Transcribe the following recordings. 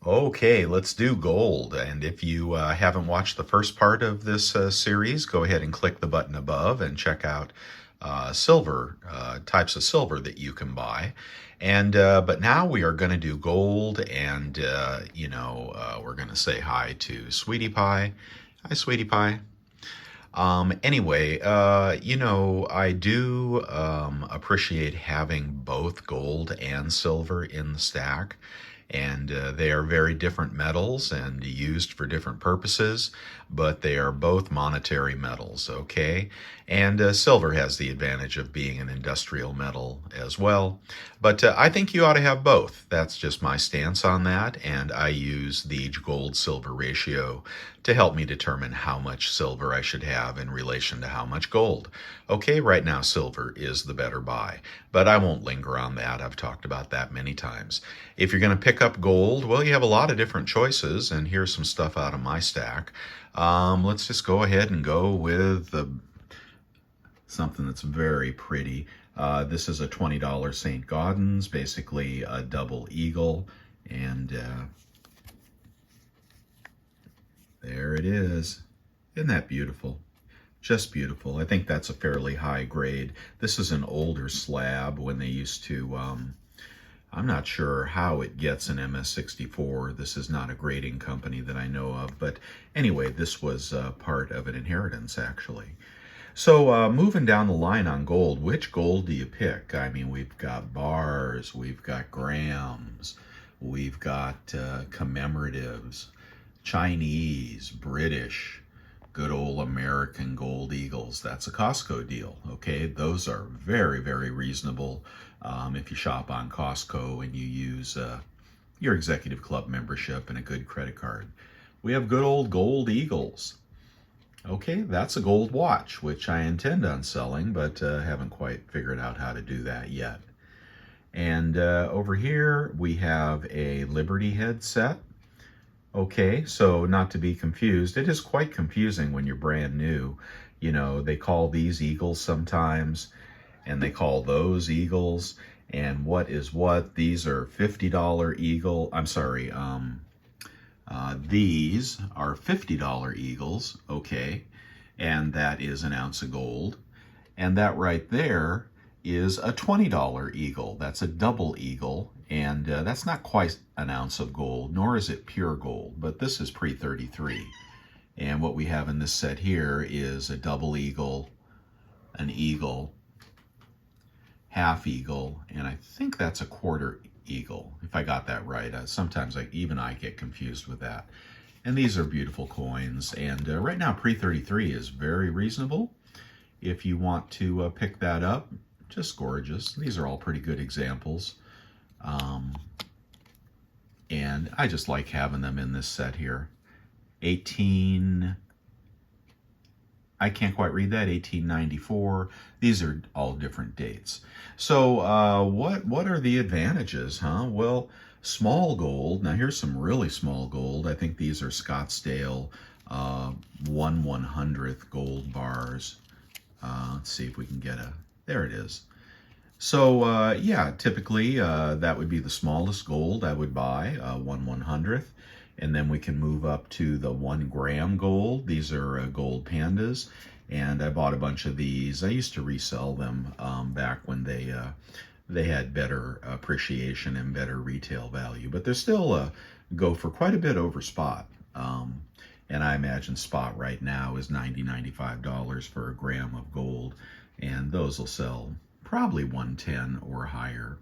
Okay, let's do gold. And if you haven't watched the first part of this series, go ahead and click the button above and check out silver, types of silver that you can buy. And but now we are going to do gold, and we're going to say hi to Sweetie Pie. Hi, Sweetie Pie. Anyway, I do appreciate having both gold and silver in the stack, and they are very different metals and used for different purposes, but they are both monetary metals, okay? And silver has the advantage of being an industrial metal as well. But I think you ought to have both. That's just my stance on that, and I use the gold silver ratio to help me determine how much silver I should have in relation to how much gold. Okay, right now silver is the better buy, but I won't linger on that. I've talked about that many times. If you're going to pick up gold, well, you have a lot of different choices, and here's some stuff out of my stack. Let's just go ahead and go with something that's very pretty. This is a $20 St. Gaudens, basically a double eagle, and there it is. Isn't that beautiful? Just beautiful. I think that's a fairly high grade. This is an older slab when they used to, I'm not sure how it gets an MS64. This is not a grading company that I know of, but anyway, this was part of an inheritance actually. So moving down the line on gold, which gold do you pick? I mean, we've got bars, we've got grams, we've got commemoratives, Chinese, British, good old American gold eagles. That's a Costco deal, okay? Those are very, very reasonable if you shop on Costco and you use your executive club membership and a good credit card. We have good old gold eagles. Okay, that's a gold watch, which I intend on selling, but haven't quite figured out how to do that yet. And over here, we have a Liberty headset. Okay, so not to be confused, it is quite confusing when you're brand new. You know, they call these eagles sometimes, and they call those eagles, and what is what? These are $50 eagle, I'm sorry, these are $50 eagles, okay, and that is an ounce of gold. And that right there is a $20 eagle. That's a double eagle, and that's not quite an ounce of gold, nor is it pure gold, but this is pre-33. And what we have in this set here is a double eagle, an eagle, half eagle, and I think that's a quarter eagle, if I got that right. Sometimes even I get confused with that. And these are beautiful coins, and right now pre-33 is very reasonable. If you want to pick that up, just gorgeous. These are all pretty good examples. And I just like having them in this set here. 18, I can't quite read that, 1894. These are all different dates. So what are the advantages, huh? Well, small gold. Now here's some really small gold. I think these are Scottsdale 1/100th gold bars. Let's see if we can get there it is. So yeah, typically that would be the smallest gold I would buy, 1/100th. And then we can move up to the 1 gram gold. These are gold pandas. And I bought a bunch of these. I used to resell them back when they had better appreciation and better retail value. But they're still go for quite a bit over spot. And I imagine spot right now is $90, $95 for a gram of gold. And those will sell probably 110 or higher.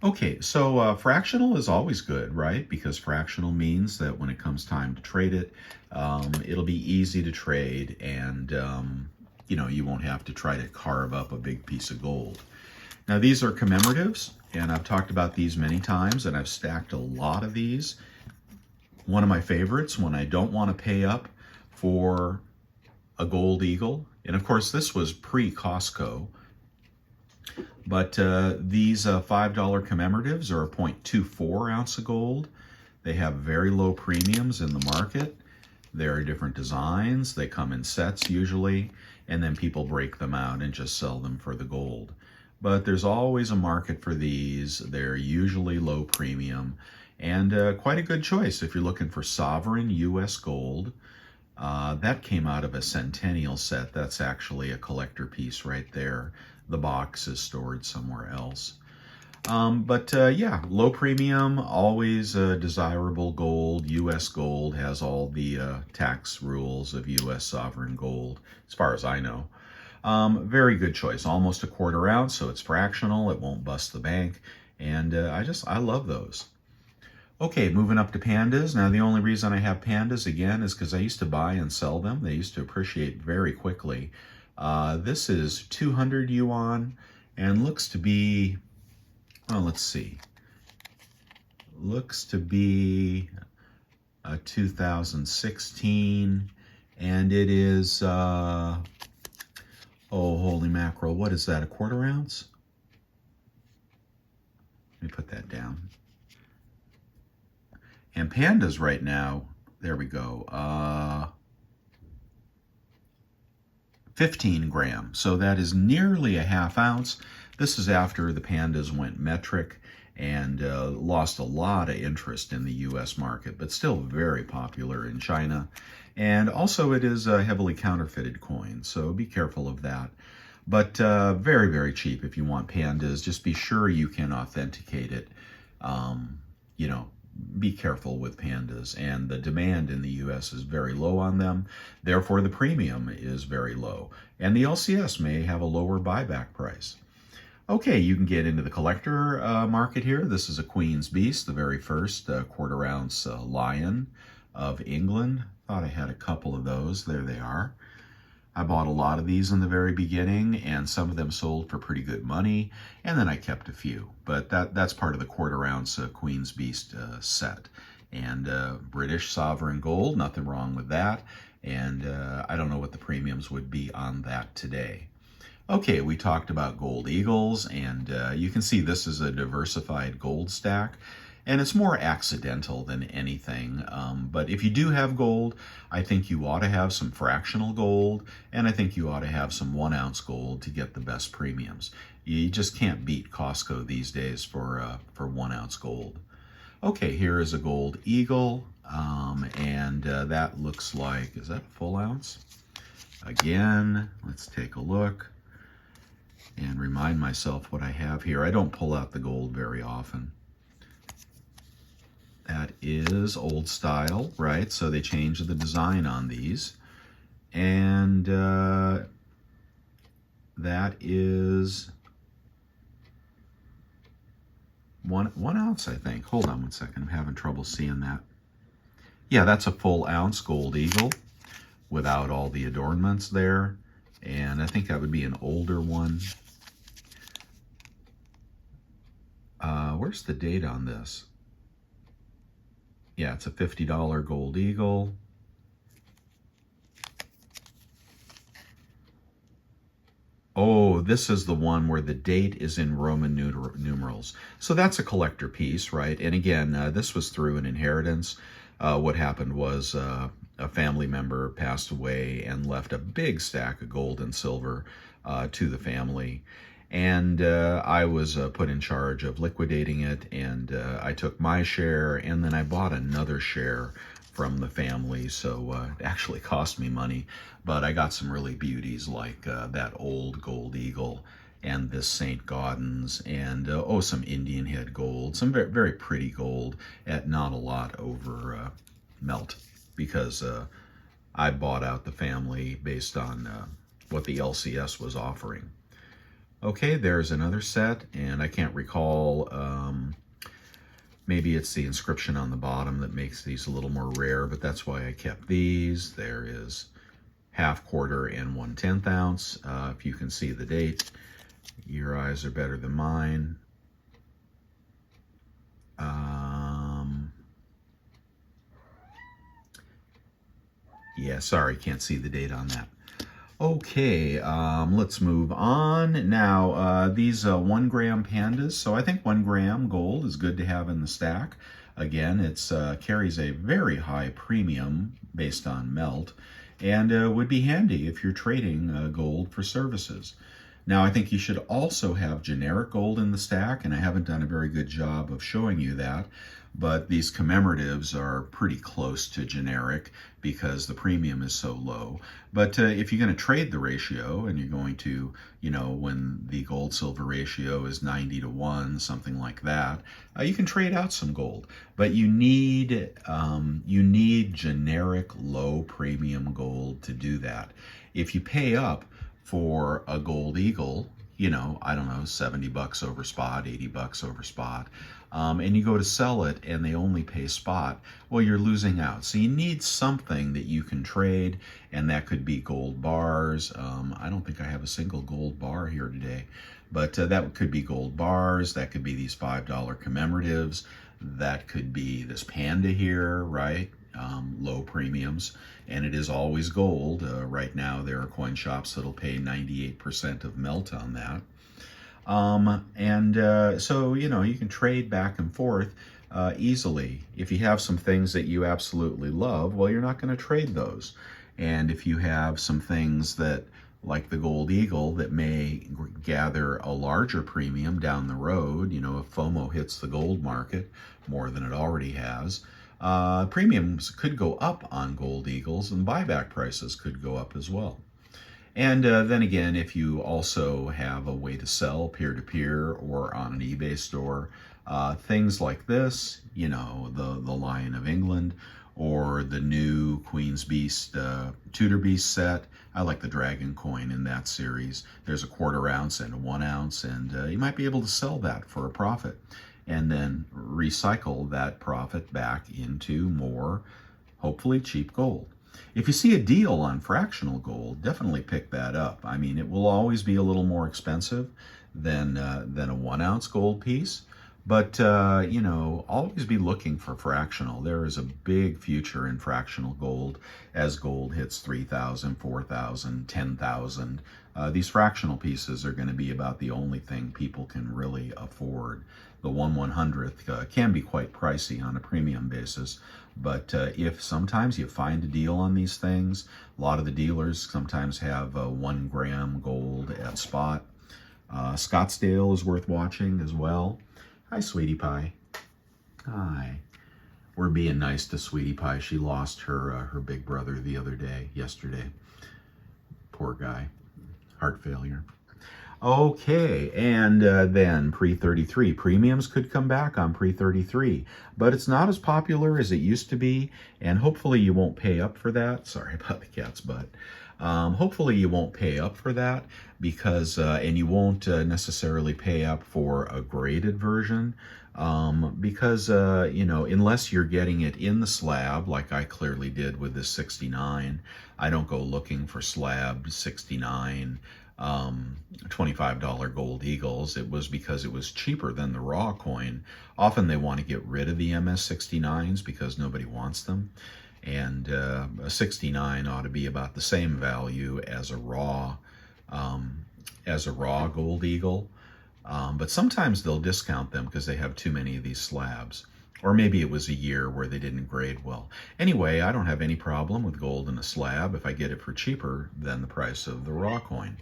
Okay, so fractional is always good, right? Because fractional means that when it comes time to trade it, it'll be easy to trade, and you won't have to try to carve up a big piece of gold. Now these are commemoratives, and I've talked about these many times, and I've stacked a lot of these. One of my favorites when I don't want to pay up for a gold eagle, and of course this was pre-Costco, but these $5 commemoratives are a 0.24 ounce of gold. They have very low premiums in the market. There are different designs. They come in sets usually, and then people break them out and just sell them for the gold. But there's always a market for these. They're usually low premium, And quite a good choice if you're looking for sovereign U.S. gold. That came out of a Centennial set. That's actually a collector piece right there. The box is stored somewhere else. Yeah, low premium, always desirable gold. U.S. gold has all the tax rules of U.S. sovereign gold, as far as I know. Very good choice. Almost a quarter ounce, so it's fractional. It won't bust the bank. And I love those. Okay, moving up to pandas. Now, the only reason I have pandas, again, is because I used to buy and sell them. They used to appreciate very quickly. This is 200 yuan and looks to be, well, let's see. Looks to be a 2016, and it is, oh, holy mackerel, what is that, a quarter ounce? Let me put that down. And pandas right now, there we go, 15 grams. So that is nearly a half ounce. This is after the pandas went metric and lost a lot of interest in the U.S. market, but still very popular in China. And also it is a heavily counterfeited coin, so be careful of that. But very, very cheap if you want pandas. Just be sure you can authenticate it. You know, be careful with pandas, and the demand in the US is very low on them, therefore the premium is very low, and the LCS may have a lower buyback price. Okay, you can get into the collector market here. This is a Queen's Beast, the very first quarter ounce lion of England. Thought I had a couple of those. There they are. I bought a lot of these in the very beginning, and some of them sold for pretty good money, and then I kept a few. But that's part of the quarter ounce Queen's Beast set. And British sovereign gold, nothing wrong with that. And I don't know what the premiums would be on that today. Okay, we talked about gold eagles, and you can see this is a diversified gold stack. And it's more accidental than anything. But if you do have gold, I think you ought to have some fractional gold, and I think you ought to have some 1 ounce gold to get the best premiums. You just can't beat Costco these days for 1 ounce gold. Okay, here is a gold eagle, and that looks like, is that a full ounce? Again, let's take a look and remind myself what I have here. I don't pull out the gold very often. That is old style, right? So they changed the design on these. And that is one ounce, I think. Hold on one second. I'm having trouble seeing that. Yeah, that's a full ounce gold eagle without all the adornments there. And I think that would be an older one. Where's the date on this? Yeah, it's a $50 gold eagle. Oh, this is the one where the date is in Roman numerals. So that's a collector piece, right? And again, this was through an inheritance. What happened was a family member passed away and left a big stack of gold and silver to the family. And I was put in charge of liquidating it, and I took my share, and then I bought another share from the family, so it actually cost me money, but I got some really beauties like that old gold eagle and this St. Gaudens, and some Indian head gold, some very, very pretty gold at not a lot over melt, because I bought out the family based on what the LCS was offering. Okay, there's another set, and I can't recall, maybe it's the inscription on the bottom that makes these a little more rare, but that's why I kept these. There is half, quarter, and 1/10 ounce. If you can see the date, your eyes are better than mine. Yeah, sorry, can't see the date on that. Okay, let's move on. Now, these 1 gram pandas. So I think 1 gram gold is good to have in the stack. Again, it carries a very high premium based on melt, and would be handy if you're trading gold for services. Now, I think you should also have generic gold in the stack, and I haven't done a very good job of showing you that. but these commemoratives are pretty close to generic because the premium is so low. But if you're going to trade the ratio and you're going to, when the gold silver ratio is 90 to 1, something like that, you can trade out some gold. But you need generic low premium gold to do that. If you pay up for a gold eagle, I don't know, 70 bucks over spot, 80 bucks over spot, and you go to sell it and they only pay spot, well, you're losing out. So you need something that you can trade, and that could be gold bars. I don't think I have a single gold bar here today, but that could be gold bars. That could be these $5 commemoratives. That could be this panda here, right? Low premiums, and it is always gold. Right now there are coin shops that'll pay 98% of melt on that. So, you can trade back and forth easily. If you have some things that you absolutely love, well, you're not going to trade those. And if you have some things that, like the Gold Eagle, that may gather a larger premium down the road, if FOMO hits the gold market more than it already has, premiums could go up on Gold Eagles, and buyback prices could go up as well. And then again, if you also have a way to sell peer-to-peer or on an eBay store, things like this, the Lion of England, or the new Queen's Beast Tudor Beast set. I like the Dragon coin in that series. There's a 1/4 ounce and a 1 ounce, and you might be able to sell that for a profit and then recycle that profit back into more, hopefully, cheap gold. If you see a deal on fractional gold, definitely pick that up. I mean, it will always be a little more expensive than a 1 ounce gold piece, but always be looking for fractional. There is a big future in fractional gold as gold hits 3,000, 4,000, 10,000. These fractional pieces are going to be about the only thing people can really afford. The 1/100th can be quite pricey on a premium basis, but if sometimes you find a deal on these things, a lot of the dealers sometimes have 1 gram gold at spot. Scottsdale is worth watching as well. Hi, Sweetie Pie. Hi. We're being nice to Sweetie Pie. She lost her big brother yesterday. Poor guy. Heart failure. Okay, and then pre-33. Premiums could come back on pre-33, but it's not as popular as it used to be, and hopefully you won't pay up for that. Sorry about the cat's butt. Hopefully you won't pay up for that because, and you won't necessarily pay up for a graded version because, unless you're getting it in the slab, like I clearly did with this 69, I don't go looking for slab 69 $25 gold eagles. It was because it was cheaper than the raw coin. Often they want to get rid of the MS69s because nobody wants them. And a 69 ought to be about the same value as a raw gold eagle. But sometimes they'll discount them because they have too many of these slabs. Or maybe it was a year where they didn't grade well. Anyway, I don't have any problem with gold in a slab if I get it for cheaper than the price of the raw coin.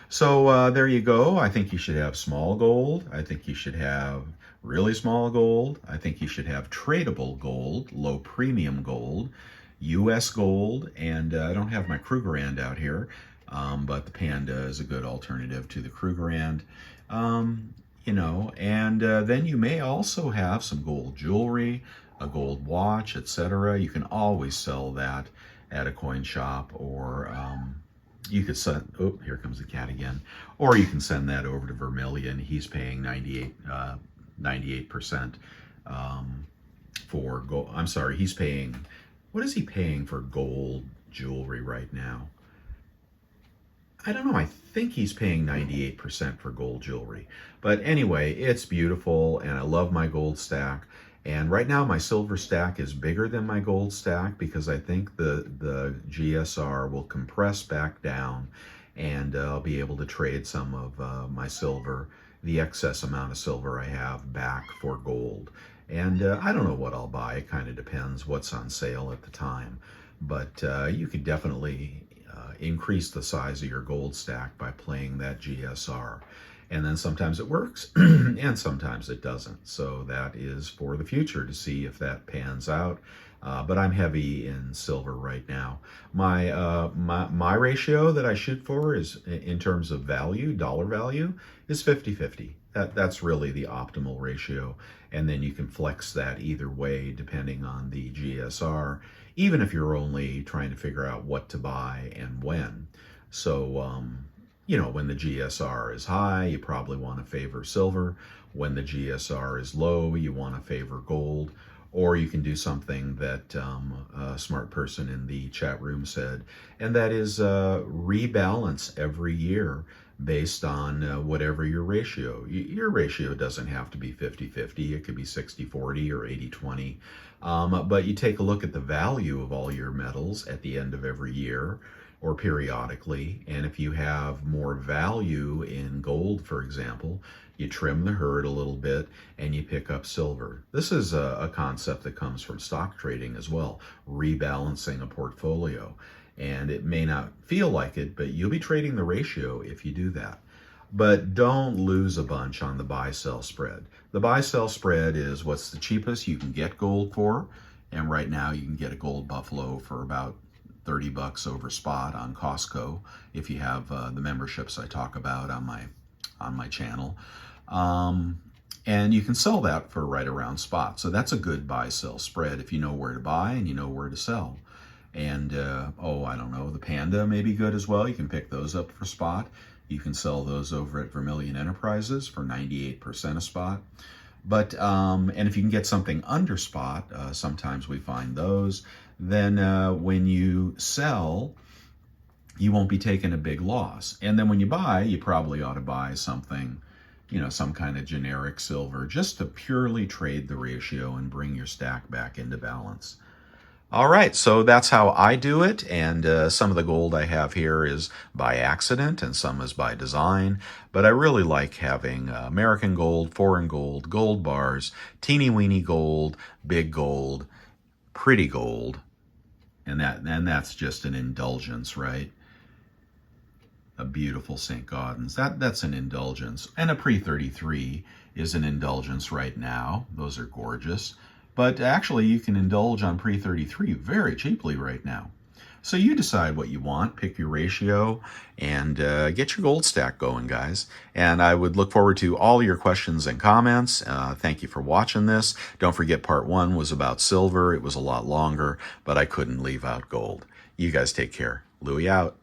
So there you go. I think you should have small gold. I think you should have really small gold. I think you should have tradable gold, low premium gold, US gold, and I don't have my Krugerrand out here, but the Panda is a good alternative to the Krugerrand. And then you may also have some gold jewelry, a gold watch, etc. You can always sell that at a coin shop, or you could send, oh, here comes the cat again, or you can send that over to Vermilion. He's paying 98% for gold. I'm sorry, he's paying, what is he paying for gold jewelry right now? I don't know, I think he's paying 98% for gold jewelry. But anyway, it's beautiful, and I love my gold stack. And right now my silver stack is bigger than my gold stack because I think the GSR will compress back down, and I'll be able to trade some of my silver, the excess amount of silver I have, back for gold. And I don't know what I'll buy. It kind of depends what's on sale at the time. But you could definitely increase the size of your gold stack by playing that GSR. And then sometimes it works and sometimes it doesn't. So that is for the future to see if that pans out. But I'm heavy in silver right now. My ratio that I shoot for is, in terms of value, dollar value, is 50-50. That's really the optimal ratio. And then you can flex that either way depending on the GSR, even if you're only trying to figure out what to buy and when. So, when the GSR is high, you probably want to favor silver. When the GSR is low, you want to favor gold. Or you can do something that a smart person in the chat room said, and that is rebalance every year based on whatever your ratio. Your ratio doesn't have to be 50-50. It could be 60-40 or 80-20. But you take a look at the value of all your metals at the end of every year or periodically, and if you have more value in gold, for example, you trim the herd a little bit and you pick up silver. This is a concept that comes from stock trading as well, rebalancing a portfolio. And it may not feel like it, but you'll be trading the ratio if you do that. But don't lose a bunch on the buy-sell spread. The buy-sell spread is what's the cheapest you can get gold for. And right now you can get a gold buffalo for about $30 over spot on Costco if you have the memberships I talk about on my channel. And you can sell that for right around spot. So that's a good buy-sell spread if you know where to buy and you know where to sell. And, I don't know, the Panda may be good as well. You can pick those up for spot. You can sell those over at Vermilion Enterprises for 98% a spot. But, and if you can get something under spot, sometimes we find those, then when you sell, you won't be taking a big loss. And then when you buy, you probably ought to buy something, some kind of generic silver, just to purely trade the ratio and bring your stack back into balance. All right, so that's how I do it, and some of the gold I have here is by accident and some is by design, but I really like having American gold, foreign gold, gold bars, teeny-weeny gold, big gold, pretty gold, and that's just an indulgence, right? A beautiful St. Gaudens, that's an indulgence, and a pre-33 is an indulgence right now. Those are gorgeous. But actually, you can indulge on pre-33 very cheaply right now. So you decide what you want, pick your ratio, and get your gold stack going, guys. And I would look forward to all your questions and comments. Thank you for watching this. Don't forget, part 1 was about silver. It was a lot longer, but I couldn't leave out gold. You guys take care. Louie out.